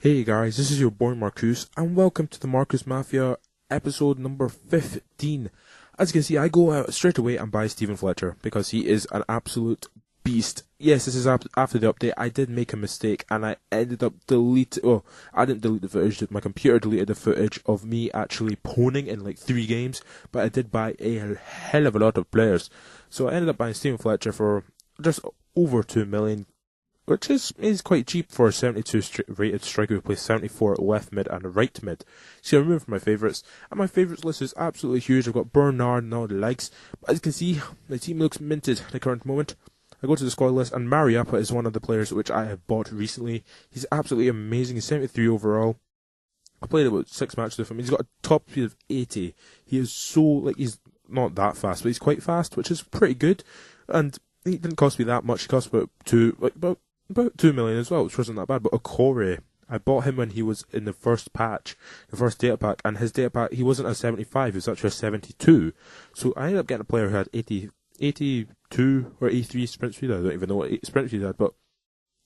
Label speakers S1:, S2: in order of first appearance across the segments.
S1: Hey guys, this is your boy Markcoos, and welcome to the Markcoos Mafia episode number 15. As you can see, I go out straight away and buy Steven Fletcher, because he is an absolute beast. Yes, this is after the update. I did make a mistake, and I ended up I didn't delete the footage, my computer deleted the footage of me actually pwning in like 3 games, but I did buy a hell of a lot of players. So I ended up buying Steven Fletcher for just over 2 million. Which is quite cheap for a 72 rated striker who plays 74 at left mid and right mid. So I removed my favourites, and my favourites list is absolutely huge. I've got Bernard and all the likes, but as you can see, my team looks minted at the current moment. I go to the squad list, and Mariappa is one of the players which I have bought recently. He's absolutely amazing. He's 73 overall. I played about 6 matches with him. He's got a top speed of 80. He is he's not that fast, but he's quite fast, which is pretty good. And he didn't cost me that much. He cost about 2 million as well, which wasn't that bad. But Okore, I bought him when he was in the first patch, the first data pack, and his data pack, he wasn't a 75, he was actually a 72. So I ended up getting a player who had 82 or 83 sprint speed. I don't even know what sprint speed he had, but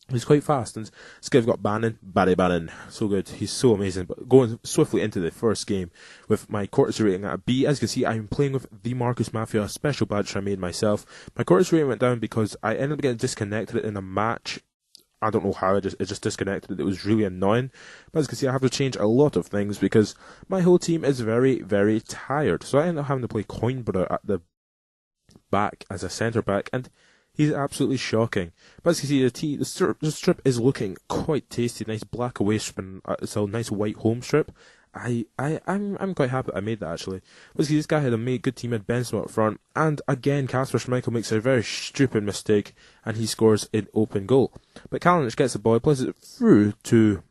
S1: he's quite fast. And this guy's got Bannon, so good. He's so amazing. But going swiftly into the first game with my courtesy rating at a B, as you can see, I'm playing with the Markcoos Mafia special badge I made myself. My courtesy rating went down because I ended up getting disconnected in a match. I don't know how, it just disconnected. It was really annoying. But as you can see, I have to change a lot of things because my whole team is very, very tired. So I ended up having to play Coinbrother at the back as a centre back, and he's absolutely shocking. But as you can see, the strip is looking quite tasty. Nice black away strip, and it's a nice white home strip. I'm quite happy that I made that, actually. But this guy had a good team at Benzema up front, and again Kasper Schmeichel makes a very stupid mistake, and he scores an open goal. But Kalinic gets the ball, plays it through to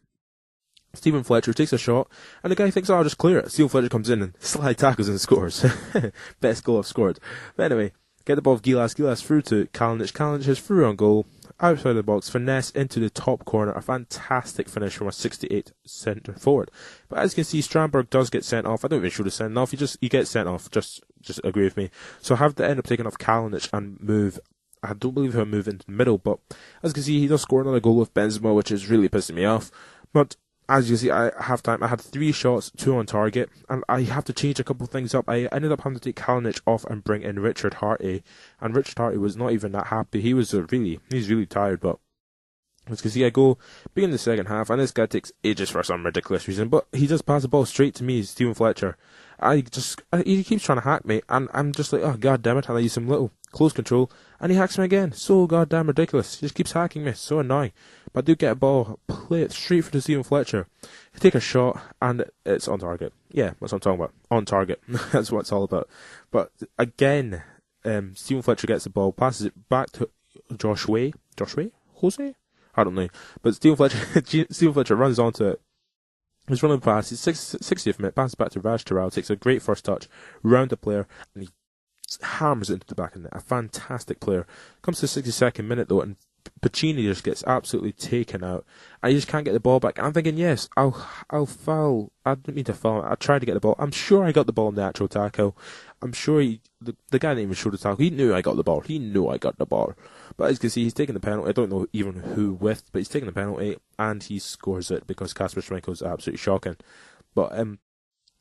S1: Steven Fletcher, takes a shot, and the guy thinks, I'll just clear it. Steven Fletcher comes in and slide tackles and scores. Best goal I've scored. But anyway, get the ball of Gilas through to Kalinic. Kalinic is through on goal, outside the box, finesse into the top corner. A fantastic finish from a 68 centre forward. But as you can see, Strandberg does get sent off. I don't even should have sent off. He gets sent off. Just agree with me. So I have to end up taking off Kalinic and move. I don't believe he'll move into the middle, but as you can see, he does score another goal with Benzema, which is really pissing me off. But as you see, I had 3 shots, 2 on target, and I have to change a couple of things up. I ended up having to take Kalinic off and bring in Richard Harty, and Richard Harty was not even that happy. He's really tired, but as you can see, I go begin the second half, and this guy takes ages for some ridiculous reason, but he just passes the ball straight to me, Steven Fletcher. He keeps trying to hack me, and I'm just like, oh god damn it, and I use some little close control, and he hacks me again. So goddamn ridiculous. He just keeps hacking me, so annoying. But I do get a ball, play it straight for the Steven Fletcher. I take a shot, and it's on target. Yeah, that's what I'm talking about. On target. That's what it's all about. But again, Steven Fletcher gets the ball, passes it back to Joshua? Jose? I don't know. But Steven Fletcher runs onto it. He's running past, it's 60th minute, passes back to Raj Terrell, takes a great first touch, round the player, and he hammers it into the back of the net. A fantastic player. Comes to the 62nd minute though, and Pacini just gets absolutely taken out. I just can't get the ball back. And I'm thinking, yes, I'll foul. I didn't mean to foul. I tried to get the ball. I'm sure I got the ball in the actual tackle. I'm sure the guy didn't even show the tackle. He knew I got the ball. But as you can see, he's taking the penalty. I don't know even who with, but he's taking the penalty, and he scores it because Kasper Schmeichel is absolutely shocking. But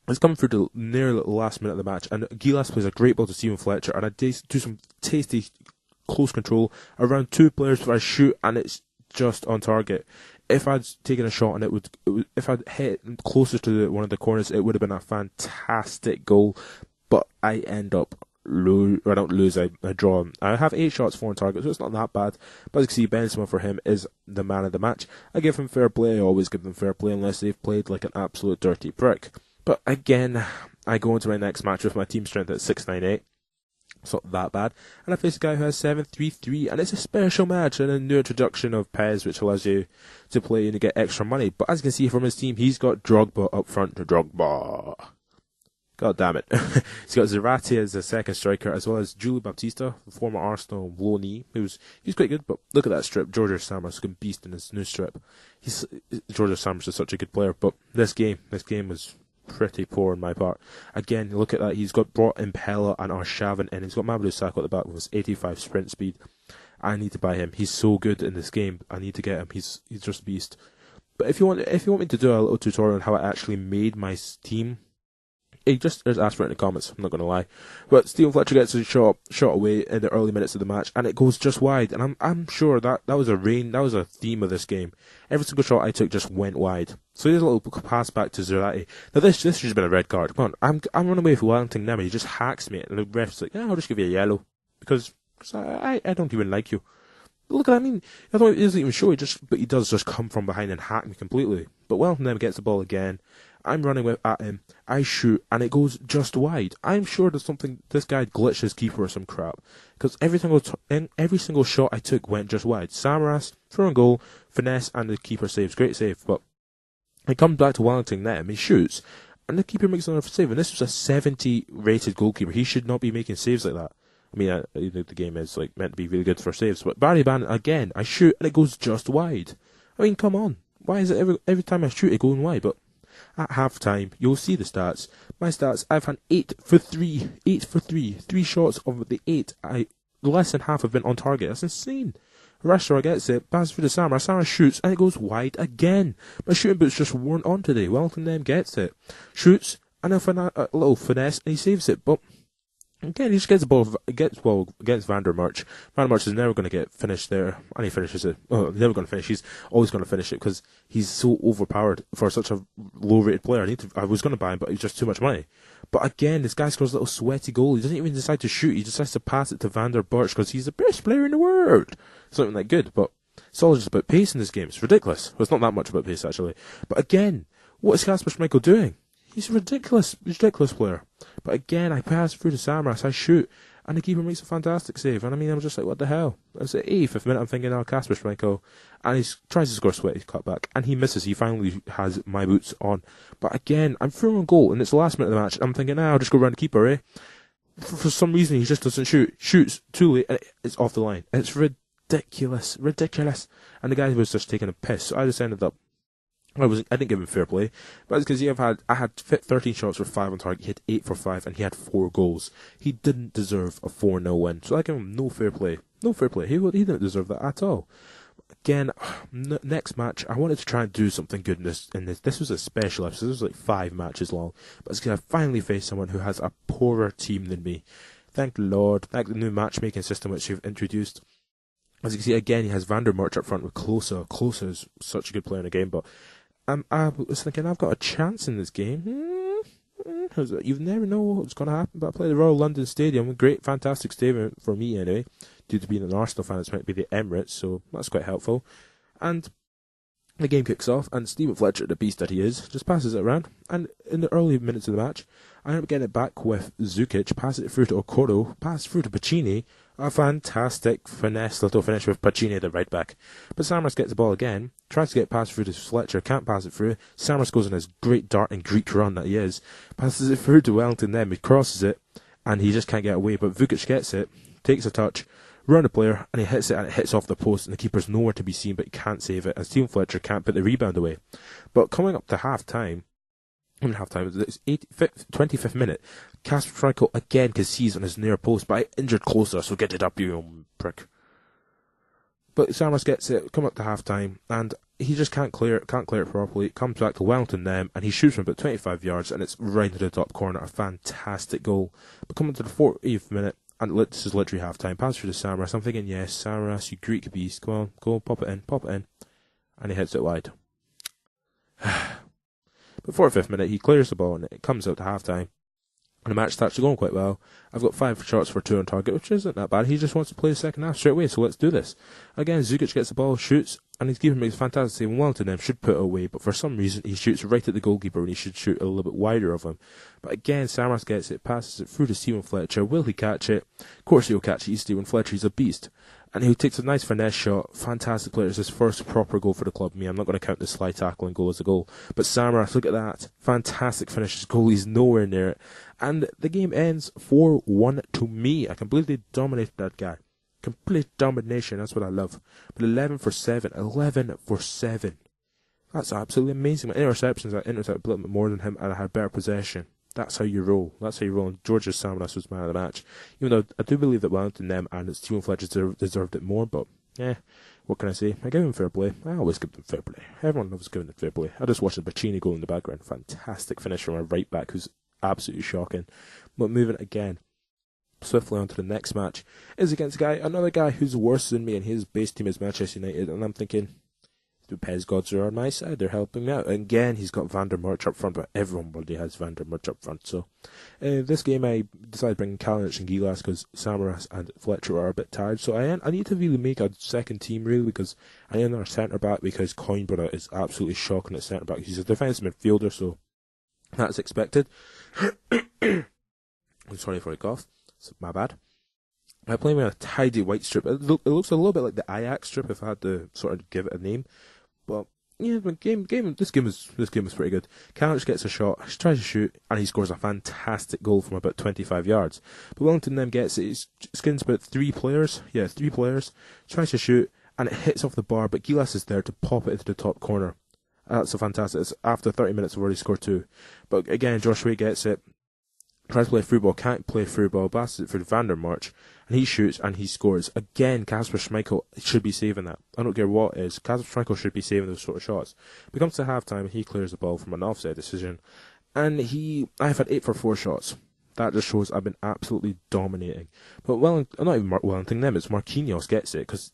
S1: it's coming through the near last minute of the match, and Gilas plays a great ball to Steven Fletcher, and I do some tasty close control around 2 players before I shoot, and it's just on target. If I'd taken a shot and if I'd hit closer to one of the corners, it would have been a fantastic goal. But I end up I draw. I have 8 shots, 4 on target, so it's not that bad. But as you can see, Benzema for him is the man of the match. I give him fair play. I always give them fair play unless they've played like an absolute dirty prick. But again, I go into my next match with my team strength at 698. It's not that bad. And I face a guy who has 733, and it's a special match and a new introduction of PES, which allows you to play and to get extra money. But as you can see from his team, he's got Drogba up front to Drogba. God damn it. He's got Zerati as a second striker, as well as Julio Baptista, the former Arsenal low knee. He's quite good, but look at that strip. George Samos, a beast in his new strip. George Samos is such a good player, but this game was pretty poor on my part. Again, look at that. He's brought Impella and Arshavin in. He's got Mamadou Sakho at the back with his 85 sprint speed. I need to buy him. He's so good in this game. I need to get him. He's just a beast. But if you want me to do a little tutorial on how I actually made my team, just ask for it in the comments. I'm not going to lie. But Stephen Fletcher gets a shot away in the early minutes of the match, and it goes just wide. And I'm sure that was a theme of this game. Every single shot I took just went wide. So here's a little pass back to Zerati. Now this should have been a red card. Come on, I'm running away from Wellington now, and he just hacks me, and the ref's like, yeah, I'll just give you a yellow because I don't even like you. Look at that, I mean, I thought he doesn't even show but he does just come from behind and hack me completely. But Wellington then gets the ball again. I'm running at him. I shoot, and it goes just wide. I'm sure there's something. This guy glitched his keeper or some crap, because every single shot I took went just wide. Samaras throw and goal, finesse, and the keeper saves. Great save, but it comes back to Wellington net, and he shoots, and the keeper makes another save. And this was a 70 rated goalkeeper. He should not be making saves like that. I mean, the game is meant to be really good for saves, but Barry Bannon again. I shoot, and it goes just wide. I mean, come on. Why is it every time I shoot it going wide? But at half time, you'll see the stats. My stats, I've had 8 for 3. 3 shots of the 8. Less than half have been on target. That's insane. Rashtar gets it, passes through to Samara. Samara shoots, and it goes wide again. My shooting boots just weren't on today. Wellington then gets it. Shoots, and a little finesse, and he saves it. But again, he just gets the ball against Vandermarch. Vandermarch is never going to get finished there, and he finishes it. Oh, he's never going to finish. He's always going to finish it because he's so overpowered for such a low-rated player. I was going to buy him, but it was just too much money. But again, this guy scores a little sweaty goal. He doesn't even decide to shoot. He decides to pass it to Vandermarch because he's the best player in the world. It's not even that good, but it's all just about pace in this game. It's ridiculous. Well, it's not that much about pace, actually. But again, what is Kasper Schmeichel doing? He's a ridiculous player. But again, I pass through to Samaras, I shoot, and the keeper makes a fantastic save. And I mean, I'm just like, what the hell? It's at 85th minute, I'm thinking, Kasper Schmeichel, and he tries to score a sweaty cutback, and he misses. He finally has my boots on. But again, I'm throwing a goal, and it's the last minute of the match, and I'm thinking, I'll just go around the keeper, eh? For some reason, he just doesn't shoot. Shoots too late, and it's off the line. It's ridiculous. And the guy was just taking a piss, so I just ended up, I didn't give him fair play, but it's because I had 13 shots for 5 on target, he had 8 for 5, and he had 4 goals. He didn't deserve a 4-0 win, so I give him no fair play. No fair play. He didn't deserve that at all. Again, next match, I wanted to try and do something good in this. This was a special episode. This was 5 matches long, but it's because I finally faced someone who has a poorer team than me. Thank the Lord. Thank the new matchmaking system which you've introduced. As you can see, again, he has Vandermarch up front with Klose. Klose is such a good player in the game, but I was thinking, I've got a chance in this game. You never know what's going to happen, but I play the Royal London Stadium, a great, fantastic stadium for me anyway, due to being an Arsenal fan. It's meant to be the Emirates, so that's quite helpful. And the game kicks off, and Stephen Fletcher, the beast that he is, just passes it around. And in the early minutes of the match, I end up getting it back with Zukic, passes it through to Okoro, passes through to Pacini. A fantastic little finish with Pacini, the right back. But Samaras gets the ball again, tries to get passed through to Fletcher, can't pass it through. Samaras goes on his great dart and Greek run that he is, passes it through to Wellington then, he crosses it, and he just can't get away. But Vukic gets it, takes a touch, round the player, and he hits it, and it hits off the post, and the keeper's nowhere to be seen, but he can't save it, and Stephen Fletcher can't put the rebound away. But coming up to half-time, it's 25th minute, Kasper Schmeichel again concedes on his near post, but I injured Closer, so get it up, you prick. But Samaras gets it, come up to half-time, and he just can't clear it properly. It comes back to Wellington then, and he shoots from about 25 yards, and it's right into the top corner, a fantastic goal. But coming to the 40th minute, and this is literally half-time, pass through to Samaras, I'm thinking, yes, Samaras, you Greek beast, come on, go, pop it in, and he hits it wide. But 45th minute, he clears the ball, and it comes out to half-time. And the match starts going quite well. I've got 5 shots for 2 on target, which isn't that bad. He just wants to play the second half straight away, so let's do this. Again, Zukic gets the ball, shoots, and his keeper makes a fantastic save, and Wellington then should put it away, but for some reason he shoots right at the goalkeeper when he should shoot a little bit wider of him. But again, Samaras gets it, passes it through to Stephen Fletcher. Will he catch it? Of course he'll catch it. He's Stephen Fletcher, he's a beast. And he takes a nice finesse shot. Fantastic player. It's his first proper goal for the club. I'm not going to count the slide tackle and goal as a goal. But Samaras, look at that. Fantastic finish. His goalie's nowhere near it. And the game ends 4-1 to me. I completely dominated that guy. Complete domination. That's what I love. But 11 for 7. 11 for 7. That's absolutely amazing. My interceptions, I intercepted a little bit more than him, and I had better possession. That's how you roll. And Georgia Samaras was man of the match. Even though I do believe that Wellington, them, and Stephen Fletcher deserved it more, but what can I say? I give him fair play. I always give them fair play. Everyone loves giving them fair play. I just watched the Bacchini goal in the background. Fantastic finish from our right back, who's absolutely shocking. But moving again swiftly on to the next match is against another guy who's worse than me, and his base team is Manchester United. And I'm thinking, the PES gods are on my side. They're helping me out. And again, he's got Van der Merch up front, but everybody has Van der Merch up front. So, this game I decided to bring Kalinic and Gilas because Samaras and Fletcher are a bit tired. So I need to really make a second team, really, because I need another centre-back, because Coimbra is absolutely shocking at centre-back. He's a defensive midfielder, so that's expected. I'm sorry for a cough. It's my bad. I play with a tidy white strip. It looks a little bit like the Ajax strip if I had to sort of give it a name. But yeah, this game is pretty good. Kalinic gets a shot, he tries to shoot, and he scores a fantastic goal from about 25 yards. But Wellington then gets it. He skins about three players, tries to shoot, and it hits off the bar. But Gilas is there to pop it into the top corner. That's a fantastic. It's after 30 minutes, we've already scored two. But again, Joshua gets it. Tries to play through ball, can't play through ball, blasts it for Van der March, and he shoots and he scores. Again, Kasper Schmeichel should be saving that. I don't care what it is. Kasper Schmeichel should be saving those sort of shots. But comes to half-time, he clears the ball from an offside decision, and I've had 8 for 4 shots. That just shows I've been absolutely dominating. But not even Wellington, them, it's Marquinhos gets it, because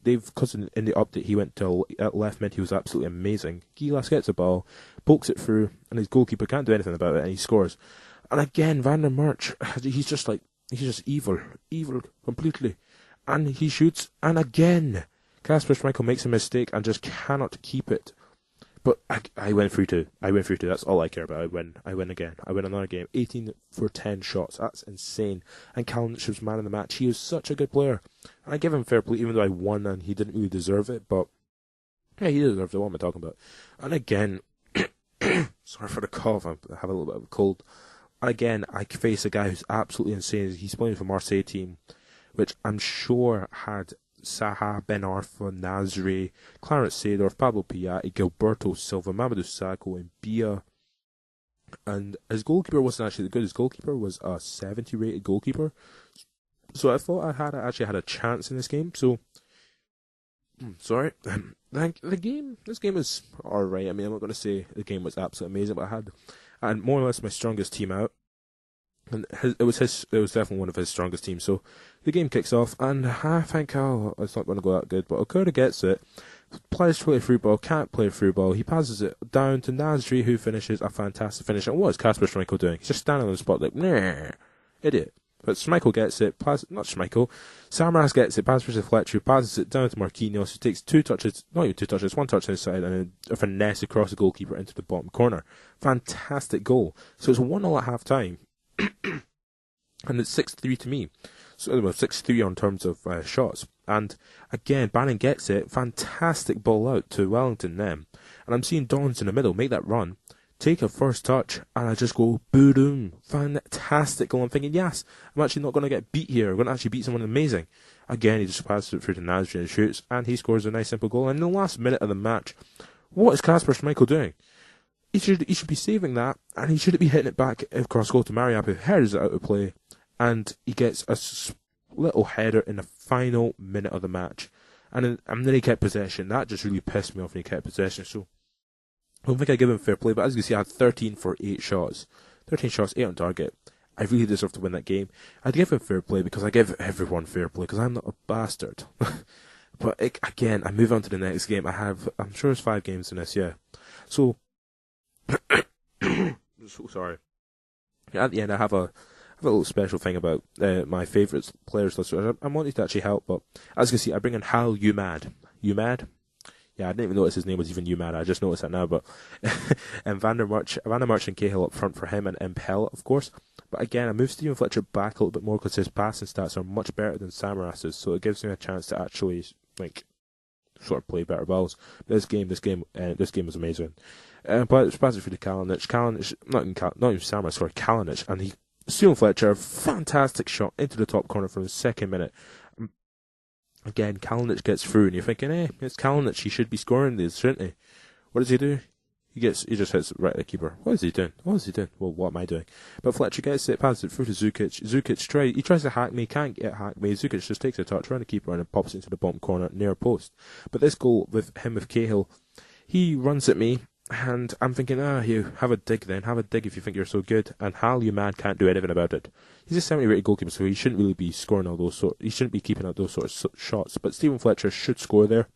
S1: in the update he went to left mid, he was absolutely amazing. Gilas gets the ball, pokes it through, and his goalkeeper can't do anything about it, and he scores. And again, Van der Merch, he's just evil completely. And he shoots, and again, Kasper Schmeichel makes a mistake and just cannot keep it. But I win 3-2. That's all I care about. I win again. I win another game. 18 for 10 shots. That's insane. And Kalinic was man of the match. He is such a good player. And I give him fair play, even though I won and he didn't really deserve it. But yeah, he deserved it. What am I talking about? And again, sorry for the cough. I have a little bit of a cold. Again, I face a guy who's absolutely insane. He's playing for Marseille team, which I'm sure had Saha, Ben Arfa, Nasri, Clarence Seedorf, Pablo Piatti, Gilberto Silva, Mamadou Sakho, and Bia. And his goalkeeper wasn't actually good. His goalkeeper was a 70 rated goalkeeper. So I thought I actually had a chance in this game. So, sorry. This game is alright. I mean, I'm not going to say the game was absolutely amazing, but I had more or less my strongest team out, and it was definitely one of his strongest teams. So the game kicks off, and I think it's not going to go that good. But Okuda gets it, plays to play through ball, can't play through ball. He passes it down to Nasri, who finishes a fantastic finish. And what is Kasper Schmeichel doing? He's just standing on the spot like, nah, idiot. But Schmeichel gets it, Samaras gets it, passes to Fletcher, passes it down to Marquinhos, who takes one touch inside, and a finesse across the goalkeeper into the bottom corner. Fantastic goal. So it's 1-0 at half time, and it's 6-3 to me. So it was 6-3 on terms of shots. And again, Bannon gets it, fantastic ball out to Wellington then. And I'm seeing Dons in the middle make that run, take a first touch, and I just go, boom, fantastic goal. I'm thinking, yes, I'm actually not going to get beat here. I'm going to actually beat someone amazing. Again, he just passes it through to Nasri and shoots, and he scores a nice simple goal. And in the last minute of the match, what is Kasper Schmeichel doing? He should be saving that, and he shouldn't be hitting it back across goal to Mariap, who headers it out of play, and he gets a little header in the final minute of the match. And then he kept possession. That just really pissed me off when he kept possession. So I don't think I give him fair play, but as you can see, I had 13 for 8 shots. 13 shots, 8 on target. I really deserve to win that game. I'd give him fair play because I give everyone fair play because I'm not a bastard. But again, I move on to the next game. I'm sure there's 5 games in this, yeah. So, so sorry. At the end, I have a little special thing about my favourite players list. I wanted to actually help, but as you can see, I bring in Hal Umad. Umad? Yeah, I didn't even notice his name was even Umad. I just noticed that now. But and Van der March and Cahill up front for him, and Impel, of course. But again, I moved Stephen Fletcher back a little bit more because his passing stats are much better than Samaras's, so it gives me a chance to actually sort of play better balls. This game was amazing. But it's passing through to Kalinic, not even Samaras, sorry, Kalinic, and Stephen Fletcher, fantastic shot into the top corner from the second minute. Again, Kalinic gets through, and you're thinking, it's Kalinic, he should be scoring these, shouldn't he? What does he do? He just hits it right at the keeper. What is he doing? Well, what am I doing? But Fletcher gets it, passes it through to Zukic. Zukic tries to hack me, can't get hack me. Zukic just takes a touch around the keeper and then pops it into the bottom corner near post. But this goal with Cahill, he runs at me, and I'm thinking, you have a dig then. Have a dig if you think you're so good. And Hal, you man, can't do anything about it. He's a 70 rated goalkeeper, so he shouldn't really be scoring all those he shouldn't be keeping out those sort of shots. But Stephen Fletcher should score there.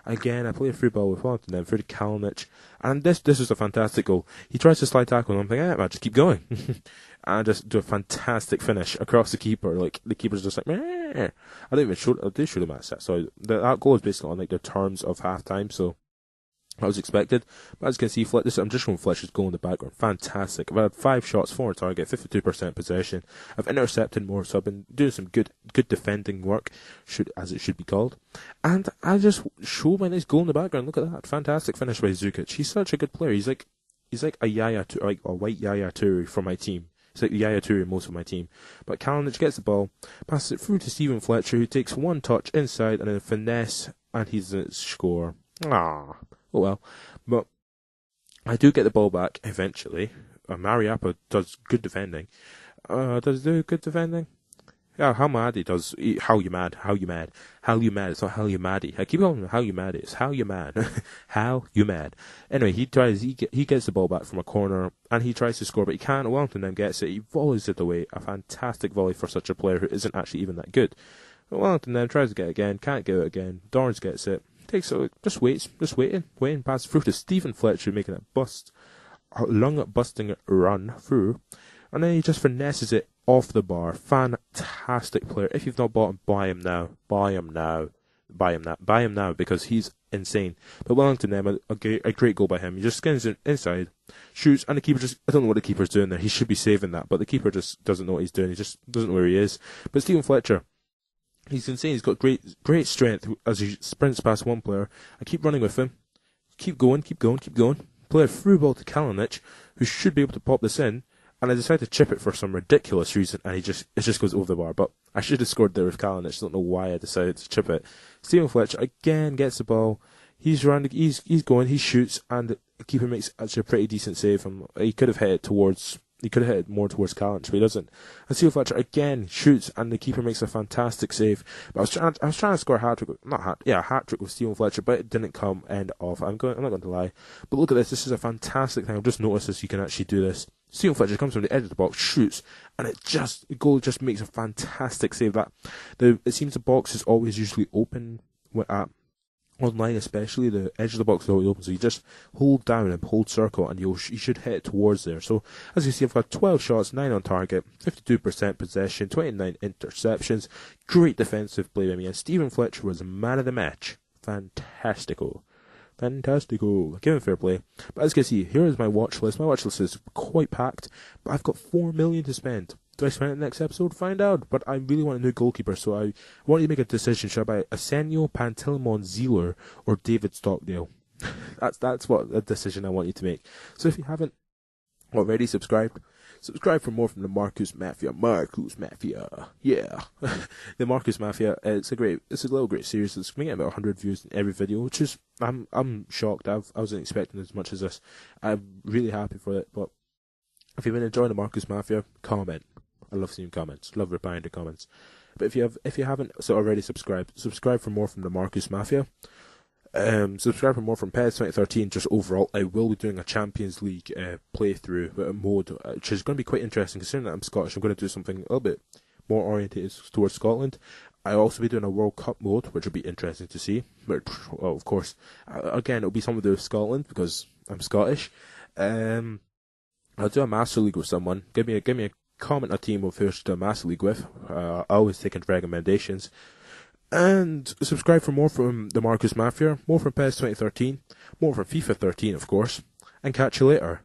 S1: Again, I play a free ball with Wellington then through to Kalinic, and this was a fantastic goal. He tries to slide tackle, and I'm thinking, man, just keep going. And I just do a fantastic finish across the keeper. Like, the keeper's just like, meh. I did show them that. So that goal is basically on like the terms of half time, so that was expected. But as you can see, I'm just showing Fletcher's goal in the background. Fantastic. I've had 5 shots, 4 on target, 52% possession. I've intercepted more, so I've been doing some good defending work, as it should be called. And I just show my nice goal in the background. Look at that. Fantastic finish by Zukic. He's such a good player. He's like a white Yaya Toure from my team. He's like the Yaya Toure most of my team. But Kalinic gets the ball, passes it through to Stephen Fletcher, who takes one touch inside and then finesse, and he's going to score. Oh well. But I do get the ball back eventually. Mariappa does good defending. Does do good defending? Yeah, how mad he does. How you mad? It's not how you maddy. I keep calling him how you mad. It's how you mad. How you mad. Anyway, he gets the ball back from a corner and he tries to score, but he can't. Wellington then gets it. He volleys it away. A fantastic volley for such a player who isn't actually even that good. But Wellington then tries to get it again. Can't get it again. Dorrance gets it. Takes it. Just waiting. Passes through to Stephen Fletcher, making a lung busting run through, and then he just finesses it off the bar. Fantastic player. If you've not bought him, buy him now. Buy him now because he's insane. But Wellington then, a great goal by him. He just skins it inside, shoots, and the keeper I don't know what the keeper's doing there. He should be saving that, but the keeper just doesn't know what he's doing. He just doesn't know where he is. But Stephen Fletcher, he's insane. He's got great strength as he sprints past one player. I keep running with him. Keep going. Play a through ball to Kalinic, who should be able to pop this in, and I decide to chip it for some ridiculous reason, and it just goes over the bar. But I should have scored there with Kalinic. I don't know why I decided to chip it. Stephen Fletcher again gets the ball. He's around. He's going. He shoots, and the keeper makes actually a pretty decent save. He could have hit it towards. He could have hit it more towards Kalinic, but he doesn't. And Stephen Fletcher again shoots, and the keeper makes a fantastic save. But I was trying to score a hat trick, a hat trick with Stephen Fletcher, but it didn't come end off. I'm not going to lie. But look at this. This is a fantastic thing. I've just noticed this. You can actually do this. Stephen Fletcher comes from the edge of the box, shoots, and the goal just makes a fantastic save. It seems the box is always usually open online, especially the edge of the box is always open, so you just hold down and hold circle, and you should hit it towards there. So as you see, I've got 12 shots, 9 on target, 52% possession, 29 interceptions. Great defensive play by me, and Stephen Fletcher was the man of the match. Fantastico. Give him fair play. But as you can see, here is my watch list. My watch list is quite packed, but I've got 4 million to spend. Do I spend it in the next episode? Find out. But I really want a new goalkeeper, so I want you to make a decision. Should I buy Arsenio Pantilimon Zealer or David Stockdale? That's what a decision I want you to make. So if you haven't already subscribe for more from the Markcoos Mafia. Yeah. The Markcoos Mafia, it's a little great series. It's going to get about 100 views in every video, which is, I'm shocked. I wasn't expecting as much as this. I'm really happy for it, but if you've been enjoying the Markcoos Mafia, comment. I love seeing comments. Love replying to comments. But if you haven't already subscribed for more from the Markcoos Mafia. Subscribe for more from PES 2013. Just overall, I will be doing a Champions League playthrough mode, which is going to be quite interesting. Considering that I'm Scottish, I'm going to do something a little bit more oriented towards Scotland. I'll also be doing a World Cup mode, which will be interesting to see. But well, of course, again, it'll be something to do with Scotland because I'm Scottish. I'll do a Master League with someone. Give me a comment a team of who to do a Master League with. I always take in recommendations. And subscribe for more from the Markcoos Mafia, more from PES 2013, more from FIFA 13, of course. And catch you later.